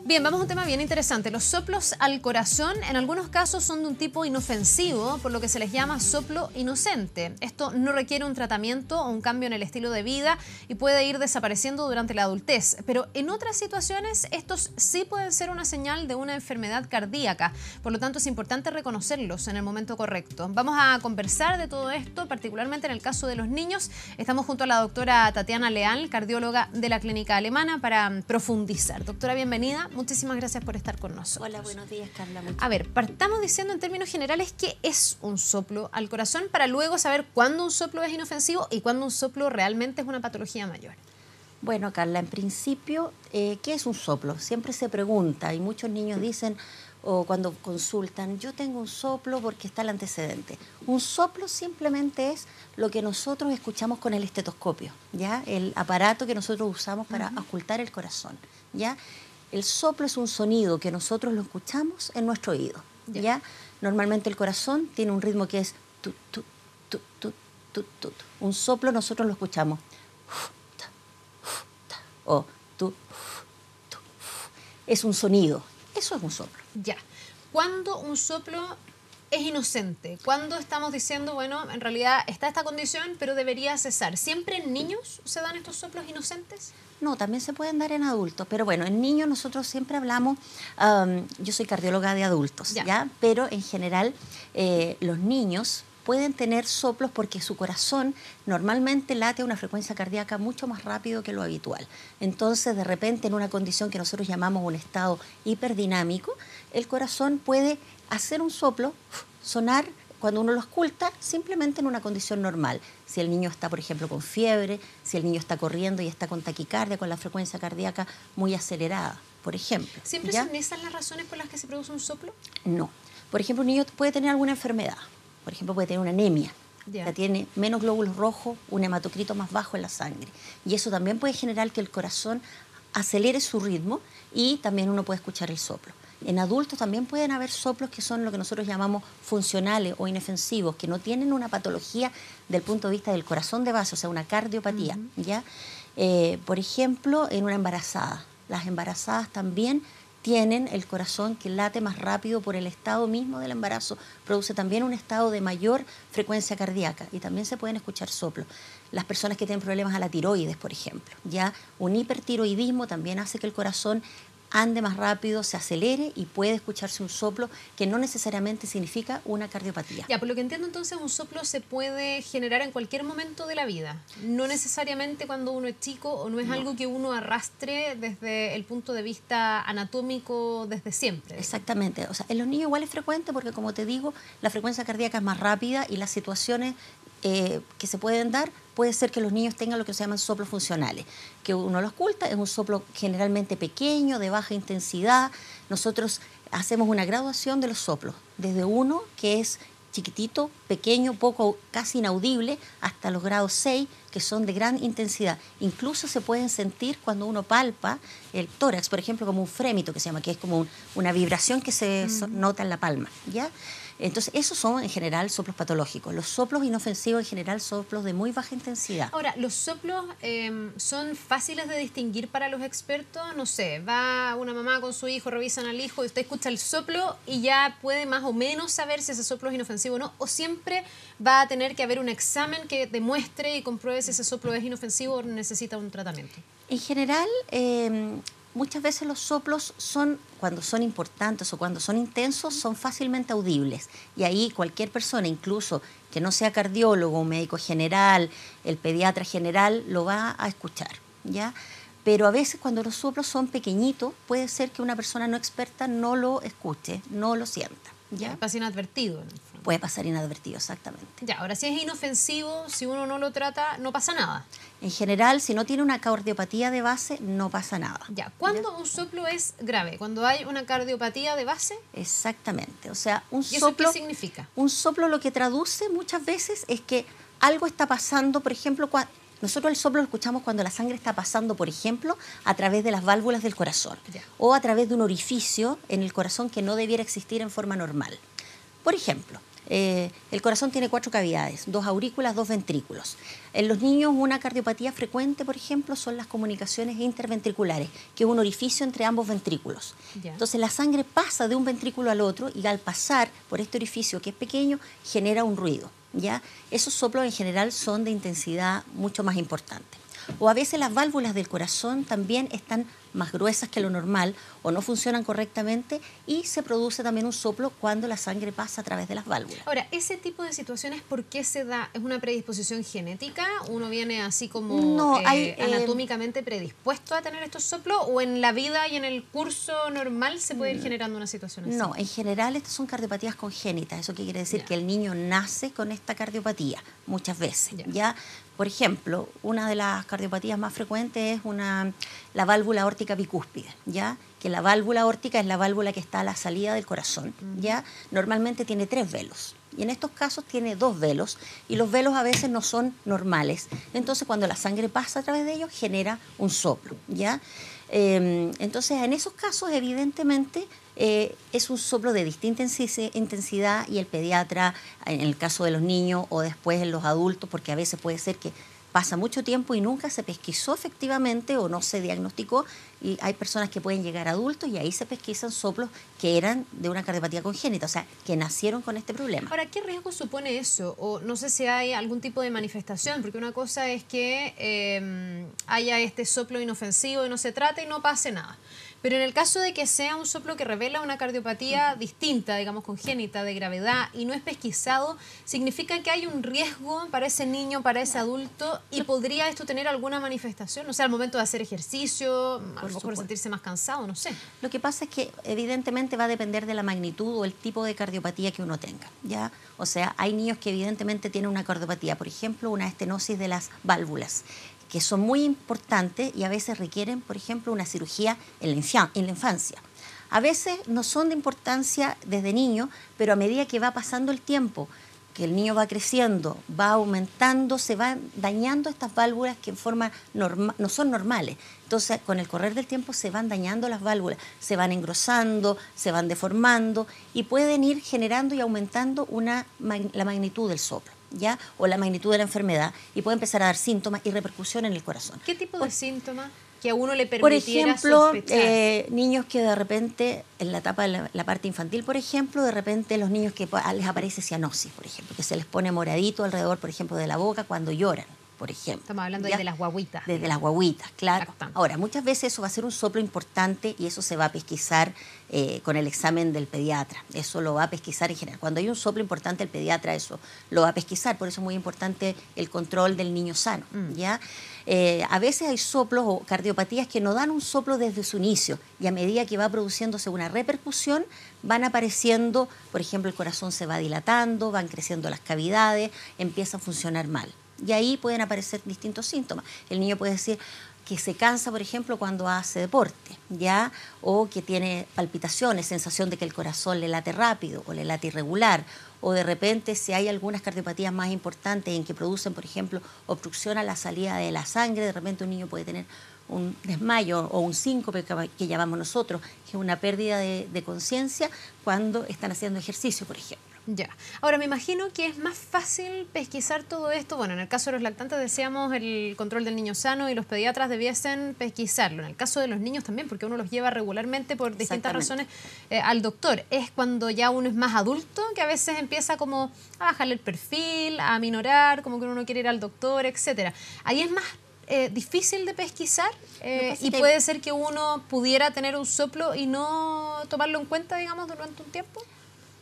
Bien, vamos a un tema bien interesante. Los soplos al corazón en algunos casos son de un tipo inofensivo, por lo que se les llama soplo inocente. Esto no requiere un tratamiento o un cambio en el estilo de vida y puede ir desapareciendo durante la adultez. Pero en otras situaciones estos sí pueden ser una señal de una enfermedad cardíaca. Por lo tanto es importante reconocerlos en el momento correcto. Vamos a conversar de todo esto, particularmente en el caso de los niños. Estamos junto a la doctora Tatiana Leal, cardióloga de la Clínica Alemana, para profundizar. Doctora, bienvenida. Muchísimas gracias por estar con nosotros. Hola, buenos días, Carla. A ver, partamos diciendo en términos generales qué es un soplo al corazón para luego saber cuándo un soplo es inofensivo y cuándo un soplo realmente es una patología mayor. Bueno, Carla, en principio, ¿qué es un soplo? Siempre se pregunta y muchos niños dicen, o cuando consultan, yo tengo un soplo porque está el antecedente. Un soplo simplemente es lo que nosotros escuchamos con el estetoscopio, ¿ya? El aparato que nosotros usamos para ocultar el corazón, ¿ya? El soplo es un sonido que nosotros lo escuchamos en nuestro oído, ¿ya? Normalmente el corazón tiene un ritmo que es tut, tut, tut, tut, tut, tut. Un soplo nosotros lo escuchamos o tu, tu. Es un sonido. Eso es un soplo. Ya. ¿Cuándo un soplo es inocente? ¿Cuándo estamos diciendo, bueno, en realidad está esta condición, pero debería cesar? ¿Siempre en niños se dan estos soplos inocentes? No, también se pueden dar en adultos, pero bueno, en niños nosotros siempre hablamos, yo soy cardióloga de adultos, ¿ya? Pero en general los niños pueden tener soplos porque su corazón normalmente late a una frecuencia cardíaca mucho más rápido que lo habitual. Entonces, de repente, en una condición que nosotros llamamos un estado hiperdinámico, el corazón puede hacer un soplo, sonar cuando uno lo oculta, simplemente en una condición normal. Si el niño está, por ejemplo, con fiebre, si el niño está corriendo y está con taquicardia, con la frecuencia cardíaca muy acelerada, por ejemplo. ¿Siempre son esas las razones por las que se produce un soplo? No. Por ejemplo, un niño puede tener alguna enfermedad. Por ejemplo, puede tener una anemia. O sea, tiene menos glóbulos rojos, un hematocrito más bajo en la sangre. Y eso también puede generar que el corazón acelere su ritmo y también uno puede escuchar el soplo. En adultos también pueden haber soplos que son lo que nosotros llamamos funcionales o inofensivos, que no tienen una patología del punto de vista del corazón de base, o sea, una cardiopatía. ¿Ya? Por ejemplo, en una embarazada. Las embarazadas también tienen el corazón que late más rápido por el estado mismo del embarazo, produce también un estado de mayor frecuencia cardíaca y también se pueden escuchar soplos. Las personas que tienen problemas a la tiroides, por ejemplo, ya un hipertiroidismo también hace que el corazón ande más rápido, se acelere y puede escucharse un soplo que no necesariamente significa una cardiopatía. Ya, por lo que entiendo entonces un soplo se puede generar en cualquier momento de la vida, no necesariamente cuando uno es chico o no es algo que uno arrastre desde el punto de vista anatómico desde siempre. Exactamente, o sea, en los niños igual es frecuente porque como te digo, la frecuencia cardíaca es más rápida y las situaciones que se pueden dar, puede ser que los niños tengan lo que se llaman soplos funcionales, que uno los oculta, es un soplo generalmente pequeño, de baja intensidad. Nosotros hacemos una graduación de los soplos, desde uno que es chiquitito, pequeño, poco, casi inaudible, hasta los grados 6, que son de gran intensidad. Incluso se pueden sentir cuando uno palpa el tórax, por ejemplo, como un frémito que se llama, que es como una vibración que se nota en la palma, ¿ya? Entonces, esos son en general soplos patológicos. Los soplos inofensivos en general son soplos de muy baja intensidad. Ahora, ¿los soplos son fáciles de distinguir para los expertos? No sé, va una mamá con su hijo, revisan al hijo y usted escucha el soplo y ya puede más o menos saber si ese soplo es inofensivo o no. ¿O siempre va a tener que haber un examen que demuestre y compruebe si ese soplo es inofensivo o necesita un tratamiento? En general, muchas veces los soplos cuando son importantes o cuando son intensos, son fácilmente audibles. Y ahí cualquier persona, incluso que no sea cardiólogo, un médico general, el pediatra general, lo va a escuchar, ¿ya? Pero a veces cuando los soplos son pequeñitos, puede ser que una persona no experta no lo escuche, no lo sienta. ¿Ya? Pasa inadvertido. Puede pasar inadvertido, exactamente. Ya, ahora si es inofensivo, si uno no lo trata, no pasa nada. En general, si no tiene una cardiopatía de base, no pasa nada. Ya, ¿cuándo un soplo es grave? ¿Cuando hay una cardiopatía de base? Exactamente. O sea, un ¿Y soplo. eso qué significa? Un soplo lo que traduce muchas veces es que algo está pasando, por ejemplo, nosotros el soplo lo escuchamos cuando la sangre está pasando, por ejemplo, a través de las válvulas del corazón o a través de un orificio en el corazón que no debiera existir en forma normal. Por ejemplo, El corazón tiene 4 cavidades, 2 aurículas, 2 ventrículos. En los niños una cardiopatía frecuente, por ejemplo, son las comunicaciones interventriculares, que es un orificio entre ambos ventrículos. Yeah. Entonces la sangre pasa de un ventrículo al otro y al pasar por este orificio que es pequeño genera un ruido. ¿Ya? Esos soplos en general son de intensidad mucho más importante. O a veces las válvulas del corazón también están más gruesas que lo normal o no funcionan correctamente y se produce también un soplo cuando la sangre pasa a través de las válvulas. Ahora, ¿ese tipo de situaciones por qué se da? ¿Es una predisposición genética? ¿Uno viene así como anatómicamente predispuesto a tener estos soplos? ¿O en la vida y en el curso normal se puede ir generando una situación así? No, en general estas son cardiopatías congénitas. ¿Eso qué quiere decir? Que el niño nace con esta cardiopatía muchas veces. ¿Ya? Por ejemplo, una de las cardiopatías más frecuentes es la válvula aórtica bicúspide, ¿ya? Que la válvula aórtica es la válvula que está a la salida del corazón, ¿ya? Normalmente tiene 3 velos. Y en estos casos tiene 2 velos y los velos a veces no son normales. Entonces cuando la sangre pasa a través de ellos genera un soplo, ¿ya? Entonces en esos casos evidentemente es un soplo de distinta intensidad y el pediatra, en el caso de los niños o después en los adultos, porque a veces puede ser que pasa mucho tiempo y nunca se pesquisó efectivamente o no se diagnosticó, y hay personas que pueden llegar a adultos y ahí se pesquisan soplos que eran de una cardiopatía congénita, o sea, que nacieron con este problema. Ahora, ¿qué riesgo supone eso? O no sé si hay algún tipo de manifestación, porque una cosa es que haya este soplo inofensivo y no se trate y no pase nada. Pero en el caso de que sea un soplo que revela una cardiopatía distinta, digamos congénita, de gravedad, y no es pesquisado, significa que hay un riesgo para ese niño, para ese adulto, y podría esto tener alguna manifestación, o sea, al momento de hacer ejercicio, a lo mejor sentirse más cansado, no sé. Lo que pasa es que evidentemente va a depender de la magnitud o el tipo de cardiopatía que uno tenga, ¿ya? O sea, hay niños que evidentemente tienen una cardiopatía, por ejemplo, una estenosis de las válvulas, que son muy importantes y a veces requieren, por ejemplo, una cirugía en la infancia. A veces no son de importancia desde niño, pero a medida que va pasando el tiempo, que el niño va creciendo, va aumentando, se van dañando estas válvulas que en forma no son normales. Entonces, con el correr del tiempo se van dañando las válvulas, se van engrosando, se van deformando y pueden ir generando y aumentando la magnitud del soplo, ¿ya? O la magnitud de la enfermedad, y puede empezar a dar síntomas y repercusión en el corazón. ¿Qué tipo de síntomas que a uno le permitiera sospechar? Por ejemplo, niños que de repente, en la etapa de la parte infantil, por ejemplo, de repente los niños que les aparece cianosis, por ejemplo, que se les pone moradito alrededor, por ejemplo, de la boca cuando lloran, por ejemplo. Estamos hablando de las guaguitas. Desde las guaguitas, claro. Ahora, muchas veces eso va a ser un soplo importante y eso se va a pesquisar con el examen del pediatra. Eso lo va a pesquisar en general. Cuando hay un soplo importante, el pediatra eso lo va a pesquisar. Por eso es muy importante el control del niño sano, ¿ya? A veces hay soplos o cardiopatías que no dan un soplo desde su inicio y a medida que va produciéndose una repercusión van apareciendo, por ejemplo, el corazón se va dilatando, van creciendo las cavidades, empieza a funcionar mal. Y ahí pueden aparecer distintos síntomas. El niño puede decir que se cansa, por ejemplo, cuando hace deporte, ¿ya? O que tiene palpitaciones, sensación de que el corazón le late rápido o le late irregular. O de repente, si hay algunas cardiopatías más importantes en que producen, por ejemplo, obstrucción a la salida de la sangre, de repente un niño puede tener un desmayo o un síncope que llamamos nosotros, que es una pérdida de conciencia cuando están haciendo ejercicio, por ejemplo. Ya. Ahora, me imagino que es más fácil pesquisar todo esto. Bueno, en el caso de los lactantes decíamos el control del niño sano y los pediatras debiesen pesquisarlo. En el caso de los niños también, porque uno los lleva regularmente por distintas razones al doctor. Es cuando ya uno es más adulto que a veces empieza como a bajarle el perfil, a aminorar, como que uno no quiere ir al doctor, etcétera. Ahí es más difícil de pesquisar y puede ser que uno pudiera tener un soplo y no tomarlo en cuenta, digamos, durante un tiempo.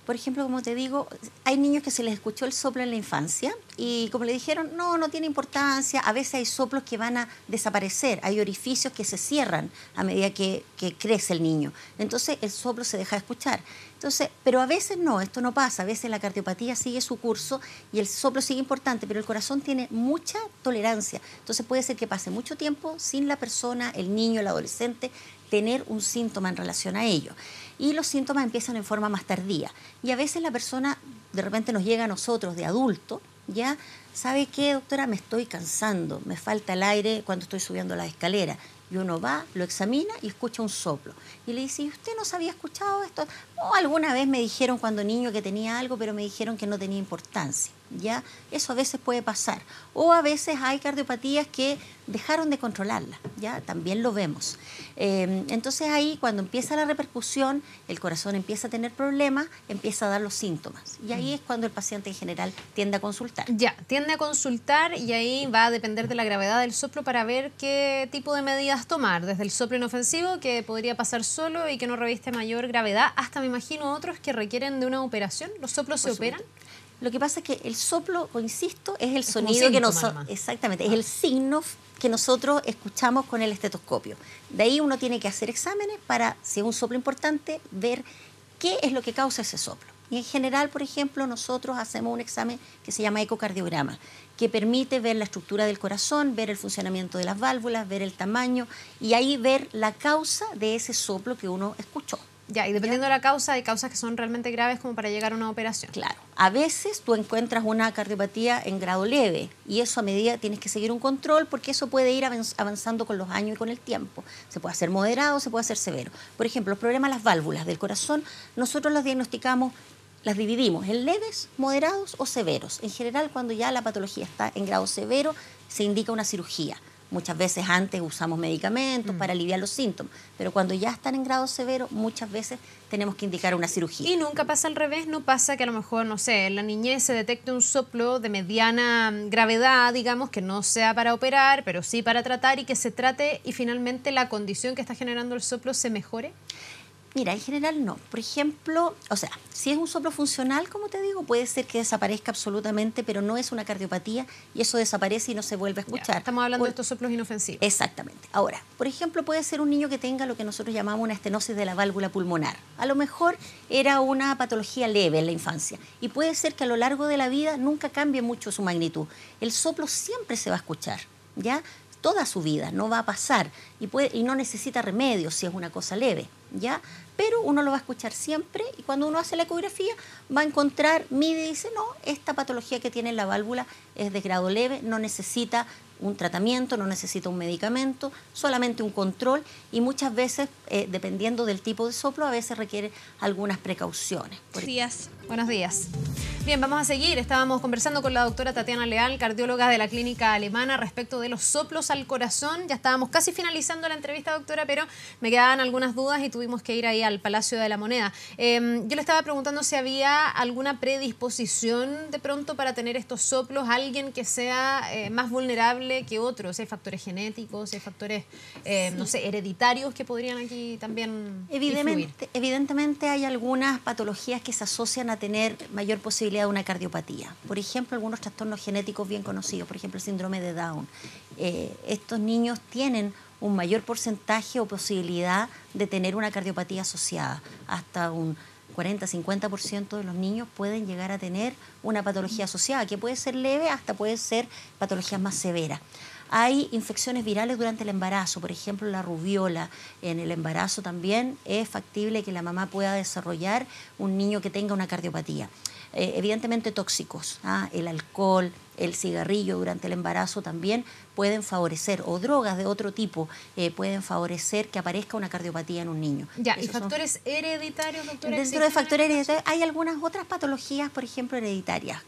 Por ejemplo, como te digo, hay niños que se les escuchó el soplo en la infancia y como le dijeron, no tiene importancia. A veces hay soplos que van a desaparecer, hay orificios que se cierran a medida que crece el niño. Entonces el soplo se deja de escuchar. Entonces, pero a veces no, esto no pasa. A veces la cardiopatía sigue su curso y el soplo sigue importante, pero el corazón tiene mucha tolerancia. Entonces puede ser que pase mucho tiempo sin la persona, el niño, el adolescente, tener un síntoma en relación a ello. Y los síntomas empiezan en forma más tardía. Y a veces la persona de repente nos llega a nosotros de adulto, ¿ya? ¿Sabe qué, doctora? Me estoy cansando, me falta el aire cuando estoy subiendo la escalera. Y uno va, lo examina y escucha un soplo. Y le dice, ¿y usted no se había escuchado esto? No, alguna vez me dijeron cuando niño que tenía algo, pero me dijeron que no tenía importancia. ¿Ya? Eso a veces puede pasar. O a veces hay cardiopatías que dejaron de controlarla, ¿ya? También lo vemos. Entonces ahí cuando empieza la repercusión, el corazón empieza a tener problemas, empieza a dar los síntomas. Y ahí es cuando el paciente en general tiende a consultar. Ya, tiende a consultar y ahí va a depender de la gravedad del soplo para ver qué tipo de medidas tomar. Desde el soplo inofensivo, que podría pasar solo y que no reviste mayor gravedad, hasta me imagino otros que requieren de una operación. ¿Los soplos se operan? Lo que pasa es que el soplo, insisto, es el sonido que nosotros... Exactamente, es el signo que nosotros escuchamos con el estetoscopio. De ahí uno tiene que hacer exámenes para, si es un soplo importante, ver qué es lo que causa ese soplo. Y en general, por ejemplo, nosotros hacemos un examen que se llama ecocardiograma, que permite ver la estructura del corazón, ver el funcionamiento de las válvulas, ver el tamaño y ahí ver la causa de ese soplo que uno escuchó. Ya, y dependiendo de la causa, hay causas que son realmente graves como para llegar a una operación. Claro. A veces tú encuentras una cardiopatía en grado leve y eso a medida tienes que seguir un control porque eso puede ir avanzando con los años y con el tiempo. Se puede hacer moderado, se puede hacer severo. Por ejemplo, los problemas de las válvulas del corazón, nosotros las diagnosticamos, las dividimos en leves, moderados o severos. En general, cuando ya la patología está en grado severo, se indica una cirugía. Muchas veces antes usamos medicamentos para aliviar los síntomas, pero cuando ya están en grado severo, muchas veces tenemos que indicar una cirugía. Y nunca pasa al revés, no pasa que a lo mejor, no sé, en la niñez se detecte un soplo de mediana gravedad, digamos, que no sea para operar, pero sí para tratar y que se trate y finalmente la condición que está generando el soplo se mejore. Mira, en general no. Por ejemplo, o sea, si es un soplo funcional, como te digo, puede ser que desaparezca absolutamente, pero no es una cardiopatía y eso desaparece y no se vuelve a escuchar. Ya, estamos hablando de estos soplos inofensivos. Exactamente. Ahora, por ejemplo, puede ser un niño que tenga lo que nosotros llamamos una estenosis de la válvula pulmonar. A lo mejor era una patología leve en la infancia y puede ser que a lo largo de la vida nunca cambie mucho su magnitud. El soplo siempre se va a escuchar, ¿ya? Toda su vida, no va a pasar y no necesita remedio si es una cosa leve, ¿ya? Pero uno lo va a escuchar siempre y cuando uno hace la ecografía va a encontrar, mide y dice, no, esta patología que tiene la válvula es de grado leve, no necesita un tratamiento, no necesita un medicamento, solamente un control y muchas veces, dependiendo del tipo de soplo, a veces requiere algunas precauciones. Buenos días. Buenos días. Bien, vamos a seguir. Estábamos conversando con la doctora Tatiana Leal, cardióloga de la Clínica Alemana, respecto de los soplos al corazón. Ya estábamos casi finalizando la entrevista, doctora, pero me quedaban algunas dudas y tuvimos que ir ahí al Palacio de la Moneda. Yo le estaba preguntando si había alguna predisposición de pronto para tener estos soplos, alguien que sea más vulnerable que otros, si hay factores genéticos, si hay factores, no sé, hereditarios que podrían aquí también influir. Evidentemente hay algunas patologías que se asocian a tener mayor posibilidad de una cardiopatía. Por ejemplo, algunos trastornos genéticos bien conocidos, por ejemplo, el síndrome de Down. Estos niños tienen un mayor porcentaje o posibilidad de tener una cardiopatía asociada. Hasta un 40-50% de los niños pueden llegar a tener una patología asociada, que puede ser leve hasta puede ser patologías más severas. Hay infecciones virales durante el embarazo, por ejemplo la rubiola. En el embarazo también es factible que la mamá pueda desarrollar un niño que tenga una cardiopatía. Evidentemente tóxicos, el alcohol, el cigarrillo durante el embarazo también pueden favorecer, o drogas de otro tipo pueden favorecer que aparezca una cardiopatía en un niño. Ya, ¿y factores hereditarios, doctora? Dentro de factores hereditarios hay algunas otras patologías, por ejemplo, hereditarias.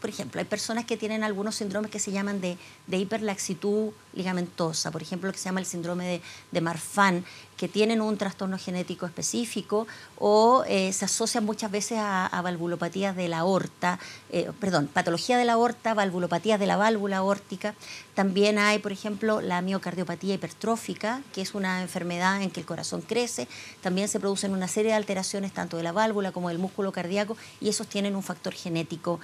Por ejemplo, hay personas que tienen algunos síndromes que se llaman de hiperlaxitud ligamentosa, por ejemplo, lo que se llama el síndrome de Marfan, que tienen un trastorno genético específico o se asocian muchas veces a valvulopatías de la aorta, patología de la aorta, valvulopatías de la válvula aórtica. También hay, por ejemplo, la miocardiopatía hipertrófica, que es una enfermedad en que el corazón crece. También se producen una serie de alteraciones tanto de la válvula como del músculo cardíaco y esos tienen un factor genético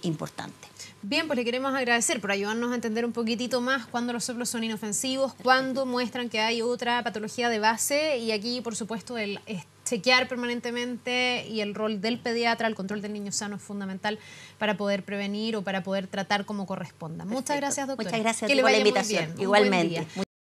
importante. Bien, pues le queremos agradecer por ayudarnos a entender un poquitito más cuándo los soplos son inofensivos, cuándo muestran que hay otra patología de base y aquí, por supuesto, el chequear permanentemente y el rol del pediatra, el control del niño sano es fundamental para poder prevenir o para poder tratar como corresponda. Muchas gracias, doctora. Muchas gracias por la invitación. Igualmente.